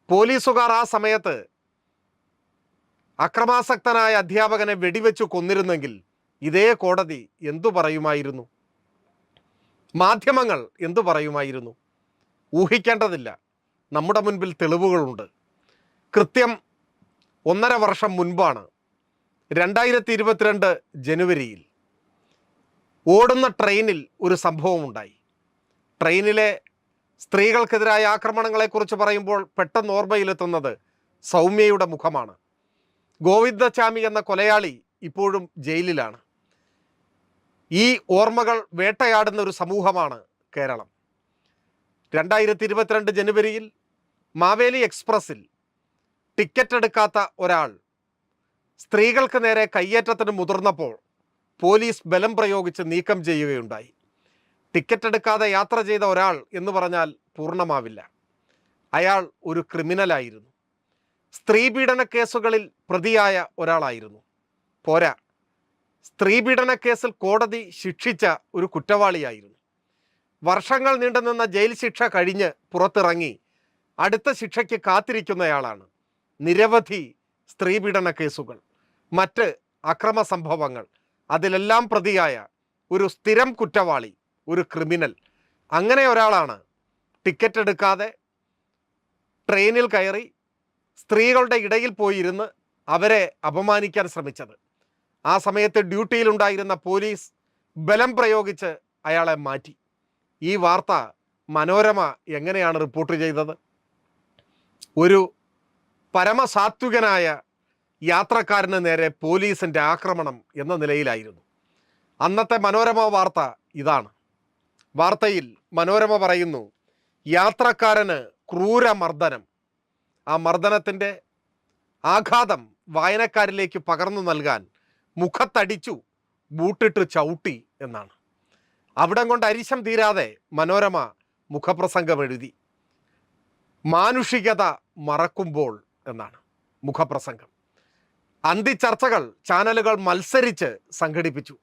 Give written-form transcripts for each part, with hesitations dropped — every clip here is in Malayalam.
പോലീസുകാർ ആ സമയത്ത് അക്രമാസക്തനായ അധ്യാപകനെ വെടിവെച്ചു കൊന്നിരുന്നെങ്കിൽ ഇതേ കോടതി എന്തു പറയുമായിരുന്നു? മാധ്യമങ്ങൾ എന്തു പറയുമായിരുന്നു? ഊഹിക്കേണ്ടതില്ല. നമ്മുടെ മുൻപിൽ തെളിവുകളുണ്ട്. കൃത്യം 1.5 വർഷം മുൻപാണ് 2022 ജനുവരിയിൽ ഓടുന്ന ട്രെയിനിൽ ഒരു സംഭവമുണ്ടായി. ട്രെയിനിലെ സ്ത്രീകൾക്കെതിരായ ആക്രമണങ്ങളെക്കുറിച്ച് പറയുമ്പോൾ പെട്ടെന്ന് ഓർമ്മയിലെത്തുന്നത് സൗമ്യയുടെ മുഖമാണ്. ഗോവിന്ദചാമി എന്ന കൊലയാളി ഇപ്പോഴും ജയിലിലാണ്. ഈ ഓർമ്മകൾ വേട്ടയാടുന്ന ഒരു സമൂഹമാണ് കേരളം. 2022 ജനുവരിയിൽ മാവേലി എക്സ്പ്രസ്സിൽ ടിക്കറ്റ് എടുക്കാത്ത ഒരാൾ സ്ത്രീകൾക്ക് നേരെ കയ്യേറ്റത്തിന് മുതിർന്നപ്പോൾ പോലീസ് ബലം പ്രയോഗിച്ച് നീക്കം ചെയ്യുകയുണ്ടായി. ടിക്കറ്റ് എടുക്കാതെ യാത്ര ചെയ്ത ഒരാൾ എന്ന് പറഞ്ഞാൽ പൂർണ്ണമാവില്ല. അയാൾ ഒരു ക്രിമിനലായിരുന്നു. സ്ത്രീപീഡന കേസുകളിൽ പ്രതിയായ ഒരാളായിരുന്നു. പോരാ, സ്ത്രീപീഡന കേസിൽ കോടതി ശിക്ഷിച്ച ഒരു കുറ്റവാളിയായിരുന്നു. വർഷങ്ങൾ നീണ്ടുനിന്ന ജയിൽ ശിക്ഷ കഴിഞ്ഞ് പുറത്തിറങ്ങി അടുത്ത ശിക്ഷയ്ക്ക് കാത്തിരിക്കുന്നയാളാണ്. നിരവധി സ്ത്രീപീഡന കേസുകൾ, മറ്റ് അക്രമ സംഭവങ്ങൾ, അതിലെല്ലാം പ്രതിയായ ഒരു സ്ഥിരം കുറ്റവാളി, ഒരു ക്രിമിനൽ. അങ്ങനെ ഒരാളാണ് ടിക്കറ്റ് എടുക്കാതെ ട്രെയിനിൽ കയറി സ്ത്രീകളുടെ ഇടയിൽ പോയിരുന്ന് അവരെ അപമാനിക്കാൻ ശ്രമിച്ചത്. ആ സമയത്ത് ഡ്യൂട്ടിയിലുണ്ടായിരുന്ന പോലീസ് ബലം പ്രയോഗിച്ച് അയാളെ മാറ്റി. ഈ വാർത്ത മനോരമ എങ്ങനെയാണ് റിപ്പോർട്ട് ചെയ്തത്? ഒരു പരമസാത്വികനായ യാത്രക്കാരന് നേരെ പോലീസിൻ്റെ ആക്രമണം എന്ന നിലയിലായിരുന്നു അന്നത്തെ മനോരമ വാർത്ത. ഇതാണ് വാർത്തയിൽ മനോരമ പറയുന്നു, യാത്രക്കാരന് ക്രൂരമർദ്ദനം. ആ മർദ്ദനത്തിൻ്റെ ആഘാതം വായനക്കാരിലേക്ക് പകർന്നു നൽകാൻ മുഖത്തടിച്ചു, ബൂട്ടിട്ട് ചവിട്ടി എന്നാണ്. അവിടം കൊണ്ട് അരിശം തീരാതെ മനോരമ മുഖപ്രസംഗം എഴുതി. മാനുഷികത മറക്കുമ്പോൾ എന്നാണ് മുഖപ്രസംഗം. അന്തിച്ചർച്ചകൾ ചാനലുകൾ മത്സരിച്ച് സംഘടിപ്പിച്ചു.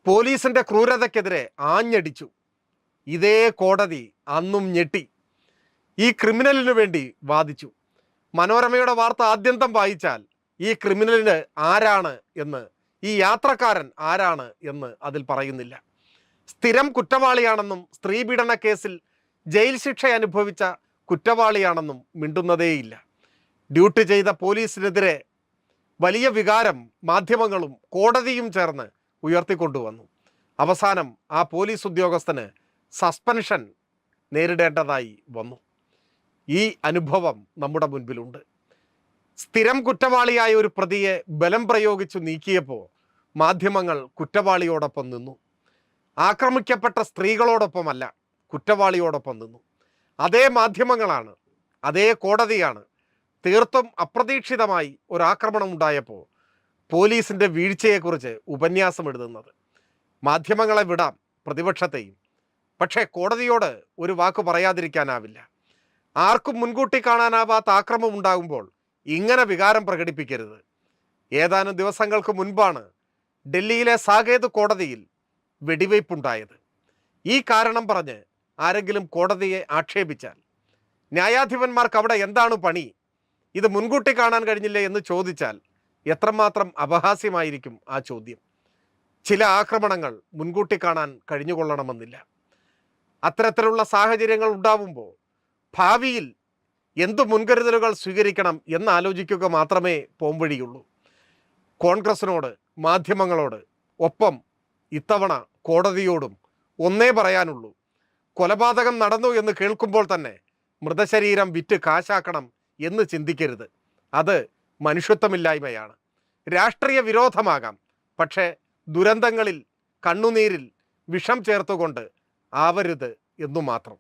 പോലീസിൻ്റെ ക്രൂരതയ്ക്കെതിരെ ആഞ്ഞടിച്ചു. ഇതേ കോടതി അന്നും ഞെട്ടി. ഈ ക്രിമിനലിനു വേണ്ടി വാദിച്ചു. മനോരമയുടെ വാർത്ത ആദ്യന്തം വായിച്ചാൽ ഈ ക്രിമിനലിന് ആരാണ് എന്ന്, ഈ യാത്രക്കാരൻ ആരാണ് എന്ന് അതിൽ പറയുന്നില്ല. സ്ഥിരം കുറ്റവാളിയാണെന്നും സ്ത്രീപീഡന കേസിൽ ജയിൽ ശിക്ഷ അനുഭവിച്ച കുറ്റവാളിയാണെന്നും മിണ്ടുന്നതേയില്ല. ഡ്യൂട്ടി ചെയ്ത പോലീസിനെതിരെ വലിയ വികാരം മാധ്യമങ്ങളും കോടതിയും ചേർന്ന് ഉയർത്തിക്കൊണ്ടുവന്നു. അവസാനം ആ പോലീസ് ഉദ്യോഗസ്ഥന് സസ്പെൻഷൻ നേരിടേണ്ടതായി വന്നു. ഈ അനുഭവം നമ്മുടെ മുൻപിലുണ്ട്. സ്ഥിരം കുറ്റവാളിയായ ഒരു പ്രതിയെ ബലം പ്രയോഗിച്ചു നീക്കിയപ്പോൾ മാധ്യമങ്ങൾ കുറ്റവാളിയോടൊപ്പം നിന്നു. ആക്രമിക്കപ്പെട്ട സ്ത്രീകളോടൊപ്പമല്ല, കുറ്റവാളിയോടൊപ്പം നിന്നു. അതേ മാധ്യമങ്ങളാണ്, അതേ കോടതിയാണ് തീർത്തും അപ്രതീക്ഷിതമായി ഒരാക്രമണം ഉണ്ടായപ്പോൾ പോലീസിൻ്റെ വീഴ്ചയെക്കുറിച്ച് ഉപന്യാസം എഴുതുന്നത്. മാധ്യമങ്ങളെ വിടാം, പ്രതിപക്ഷത്തെയും, പക്ഷേ കോടതിയോട് ഒരു വാക്ക് പറയാതിരിക്കാനാവില്ല. ആർക്കും മുൻകൂട്ടി കാണാനാവാത്ത ആക്രമണം ഉണ്ടാകുമ്പോൾ ഇങ്ങനെ വികാരം പ്രകടിപ്പിക്കരുത്. ഏതാനും ദിവസങ്ങൾക്ക് മുൻപാണ് ഡൽഹിയിലെ സാകേത് കോടതിയിൽ വെടിവയ്പുണ്ടായത്. ഈ കാരണം പറഞ്ഞ് ആരെങ്കിലും കോടതിയെ ആക്ഷേപിച്ചാൽ ന്യായാധിപന്മാർക്ക് അവിടെ എന്താണ് പണി, ഇത് മുൻകൂട്ടി കാണാൻ കഴിഞ്ഞില്ലേ എന്ന് ചോദിച്ചാൽ എത്രമാത്രം അപഹാസ്യമായിരിക്കും ആ ചോദ്യം. ചില ആക്രമണങ്ങൾ മുൻകൂട്ടി കാണാൻ കഴിഞ്ഞുകൊള്ളണമെന്നില്ല. അത്തരത്തിലുള്ള സാഹചര്യങ്ങൾ ഉണ്ടാവുമ്പോൾ ഭാവിയിൽ എന്തു മുൻകരുതലുകൾ സ്വീകരിക്കണം എന്നാലോചിക്കുക മാത്രമേ പോംവഴിയുള്ളൂ. കോൺഗ്രസിനോട്, മാധ്യമങ്ങളോട്, ഒപ്പം ഇത്തവണ കോടതിയോടും ഒന്നേ പറയാനുള്ളൂ. കൊലപാതകം നടന്നു എന്ന് കേൾക്കുമ്പോൾ തന്നെ മൃതശരീരം വിറ്റ് കാശാക്കണം എന്ന് ചിന്തിക്കരുത്. അത് മനുഷ്യത്വമില്ലായ്മയാണ്. രാഷ്ട്രീയ വിരോധമാകാം, പക്ഷേ ദുരന്തങ്ങളിൽ കണ്ണുനീരിൽ വിഷം ചേർത്തുകൊണ്ട് ആവരുത് എന്നു മാത്രം.